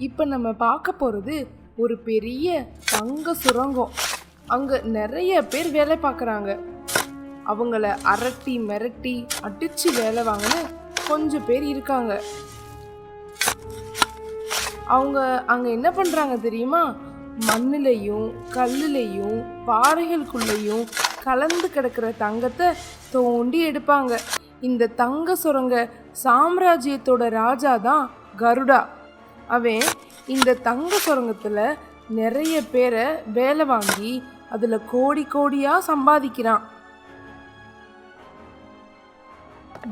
இப்போ நம்ம பார்க்க போகிறது ஒரு பெரிய தங்க சுரங்கம். அங்கே நிறைய பேர் வேலை பார்க்குறாங்க. அவங்கள அரட்டி மிரட்டி அடிச்சு வேலை வாங்கின கொஞ்சம் பேர் இருக்காங்க. அவங்க அங்கே என்ன பண்ணுறாங்க தெரியுமா? மண்ணுலையும் கல்லுலையும் பாறைகளுக்குள்ளேயும் கலந்து கிடக்கிற தங்கத்தை தோண்டி எடுப்பாங்க. இந்த தங்க சுரங்க சாம்ராஜ்யத்தோட ராஜா தான் கருடா. அவன் இந்த தங்க சுரங்கத்தில் நிறைய பேரை வேலை வாங்கி அதில் கோடி கோடியாக சம்பாதிக்கிறான்.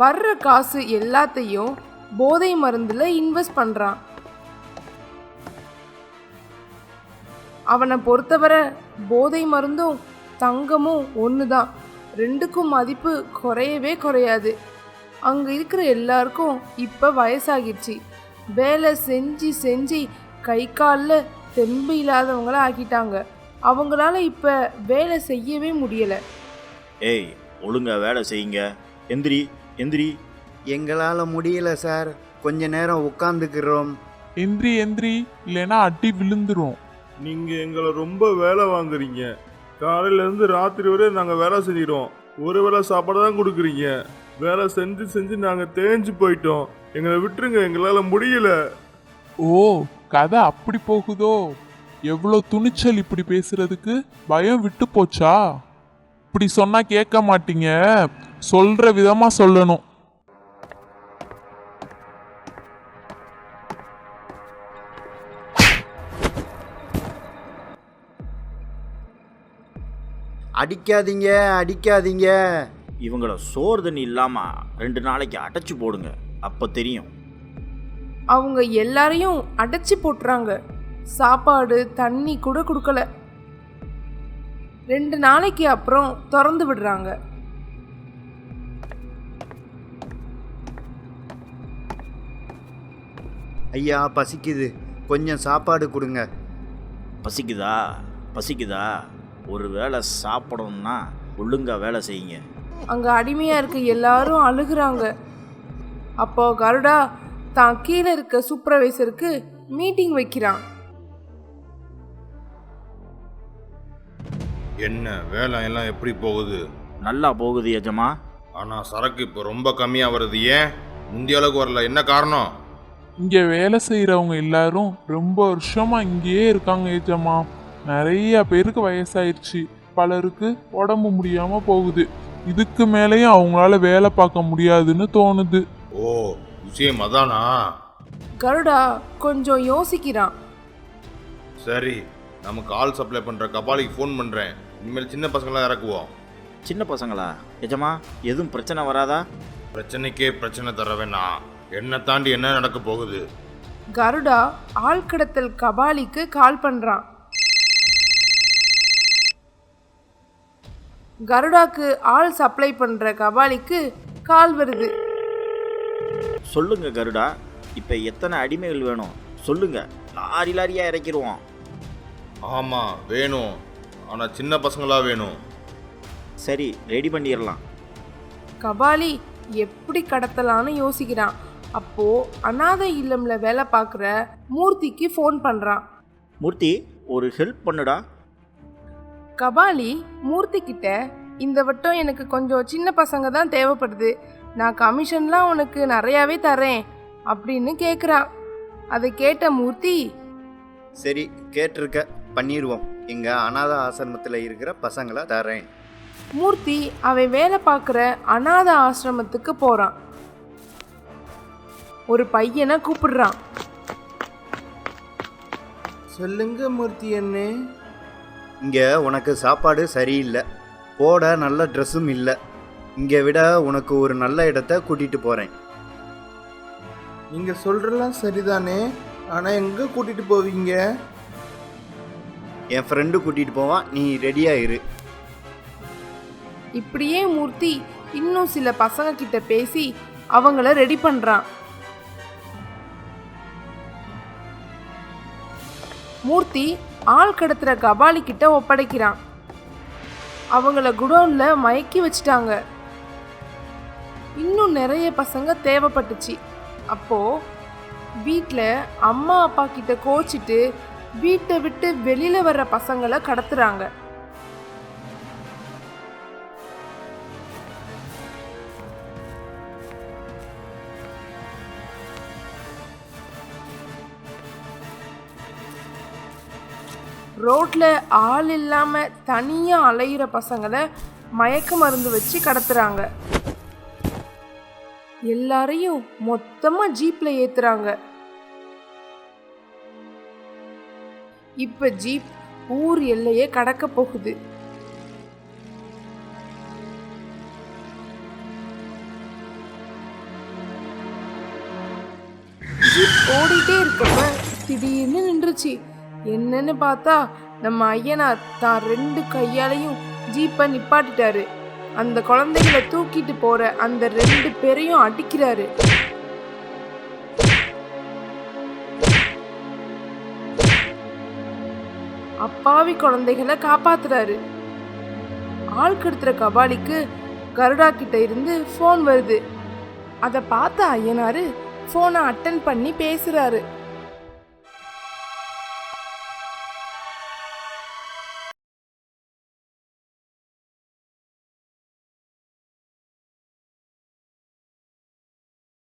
வர்ற காசு எல்லாத்தையும் போதை மருந்தில் இன்வெஸ்ட் பண்ணுறான். அவனை பொறுத்தவரை போதை மருந்தும் தங்கமும் ஒன்று தான். ரெண்டுக்கும் மதிப்பு குறையவே குறையாது. அங்கே இருக்கிற எல்லாருக்கும் இப்போ வயசாகிடுச்சு. வேலை செஞ்சு செஞ்சு கை காலில் தெம்பு இல்லாதவங்கள ஆக்கிட்டாங்க. அவங்களால இப்போ வேலை செய்யவே முடியலை. ஏய், ஒழுங்கா வேலை செய்யுங்க. எந்திரி எந்திரி. எங்களால் முடியல சார், கொஞ்ச நேரம் உட்காந்துக்கிறோம். எந்திரி எந்திரி, இல்லைன்னா அடி விழுந்துரும். நீங்கள் எங்களை ரொம்ப வேலை வாங்குறீங்க. காலையிலேருந்து ராத்திரி வரை நாங்கள் வேலை செஞ்சிடுவோம். ஒரு வேளை சாப்பாடு தான் கொடுக்குறீங்க. வேலை செஞ்சு செஞ்சு நாங்கள் தேஞ்சு போயிட்டோம். எங்களை விட்டுருங்க, எங்களால் முடியல. ஓ, கதை அப்படி போகுதோ? எவ்வளோ துணிச்சல் இப்படி பேசுறதுக்கு. பயம் விட்டு போச்சா? இப்படி சொன்னா கேட்க மாட்டீங்க, சொல்ற விதமா சொல்லணும். அடிக்காதீங்க அடிக்காதீங்க. இவங்கள சோறு தண்ணி இல்லாமல் 2 நாளைக்கு அடைச்சி போடுங்க, அப்போ தெரியும். அவங்க எல்லாரையும் அடைச்சி போட்டுறாங்க. சாப்பாடு தண்ணி கூட கொடுக்கல. 2 நாளைக்கு அப்புறம் திறந்து விடுறாங்க. ஐயா பசிக்குது, கொஞ்சம் சாப்பாடு கொடுங்க. பசிக்குதா பசிக்குதா? ஒரு வேளை சாப்பிடணும்னா ஒழுங்கா வேலை செய்யுங்க. அங்கே அடிமையாக இருக்க எல்லாரும் அழுகுறாங்க. அப்போ கருடா தான் கீழே இருக்க சூப்பர்வைசருக்கு மீட்டிங் வைக்கிறான். என்ன வேலை எல்லாம் எப்படி போகுது? நல்லா போகுது எஜமா. ஆனால் சரக்கு இப்போ ரொம்ப கம்மியாக வருது. ஏன் முந்தைய அளவுக்கு வரல? என்ன காரணம்? இங்க வேலை செய்யறவங்க எல்லாரும் ரொம்ப வருஷமா இங்கேயே இருக்காங்க ஏஜமா. நிறைய பேருக்கு வயசாயிருச்சு, பலருக்கு உடம்பு முடியாம போகுது. இதுக்கு மேலேயும் அவங்களால வேலை பார்க்க முடியாதுன்னு தோணுது. ஓ, விஷயம் அதானா? கருடா கொஞ்சம் யோசிக்கிறான். சரி, நமக்கு ஆள் சப்ளை பண்ணுற கபாலிக்கு ஃபோன் பண்ணுறேன். இனிமேல் சின்ன பசங்களாம் இறக்குவோம். சின்ன பசங்களா? எஜமா, எதுவும் பிரச்சனை வராதா? பிரச்சனைக்கே பிரச்சனை தர வேணாம். என்னை தாண்டி என்ன நடக்க போகுது? கருடா ஆள் கடத்தல் கபாலிக்கு கால் பண்றான். கருடாக்கு ஆள் சப்ளை பண்ற கபாலிக்கு கால் வருது. சொல்லுங்க கருடா, இப்போ எத்தனை அடிமைகள் வேணும் சொல்லுங்க, லாரி லாரியா இறக்கிடுவோம். ஆமாம் வேணும், ஆனால் சின்ன பசங்களாக வேணும். சரி, ரெடி பண்ணிடலாம். கபாலி எப்படி கடத்தலான்னு யோசிக்கிறான். அப்போ அனாதை இல்லம்ல வேலை பார்க்குற மூர்த்திக்கு ஃபோன் பண்றான். மூர்த்தி, ஒரு ஹெல்ப் பண்ணுடா. கபாலி மூர்த்தி கிட்ட, இந்த வட்டம் எனக்கு கொஞ்சம் சின்ன பசங்க தான் தேவைப்படுது, நான் கமிஷன்லாம் உனக்கு நிறையாவே தரேன் அப்படின்னு கேட்குறான். அதை கேட்ட மூர்த்தி, சரி கேட்டிருக்க, பண்ணிடுவோம். எங்கள் அனாதை ஆசிரமத்தில் இருக்கிற பசங்களை தரேன். மூர்த்தி அவன் வேலை பார்க்குற அனாத ஆசிரமத்துக்கு போகிறான். ஒரு பையனை கூப்பிடுறான். சொல்லுங்க மூர்த்தி அண்ணே. இங்கே உனக்கு சாப்பாடு சரியில்லை, போட நல்ல ட்ரெஸ்ஸும் இல்லை. இங்கே விட உனக்கு ஒரு நல்ல இடத்த கூட்டிகிட்டு போகிறேன். நீங்க சொல்றலாம் சரிதானே, ஆனா எங்க கூட்டிட்டு போவீங்க? என் ஃப்ரெண்டு கூட்டிகிட்டு போவான், நீ ரெடியாக இரு. இப்படியே மூர்த்தி இன்னும் சில பசங்க கிட்ட பேசி அவங்கள ரெடி பண்ணுறான். மூர்த்தி ஆள் கடத்துற கபாலி கிட்ட ஒப்படைக்கிறான். அவங்கள குடோன்ல மயக்கி வச்சிட்டாங்க. இன்னும் நிறைய பசங்க தேவைப்பட்டுச்சு. அப்போ வீட்டில் அம்மா அப்பா கிட்ட கோச்சிட்டு வீட்டை விட்டு வெளியில வர்ற பசங்களை கடத்துறாங்க. ரோட்ல ஆள் இல்லாம தனியா அலையிற பசங்களை மயக்க மருந்து வச்சு கடத்துறாங்க. எல்லாரையும் மொத்தமா ஜீப்ல ஏத்துறாங்க. இப்ப ஜீப் ஊர் எல்லையே கடக்க போகுது. ஜீப் ஓடிட்டே இருக்கப்ப திடீர்னு நின்றுச்சு. என்னன்னு பார்த்தா நம்ம ஐயனார் தான் 2 கையாலையும் ஜீப்பை நிப்பாட்டிட்டாரு. அந்த குழந்தைகளை தூக்கிட்டு போற அந்த 2 பேரையும் அடிக்கிறாரு. அப்பாவி குழந்தைகளை காப்பாத்துறாரு. ஆள் கடத்துற கபாலிக்கு கருடா கிட்ட இருந்து ஃபோன் வருது. அதை பார்த்த ஐயனாரு ஃபோனை அட்டன் பண்ணி பேசுறாரு.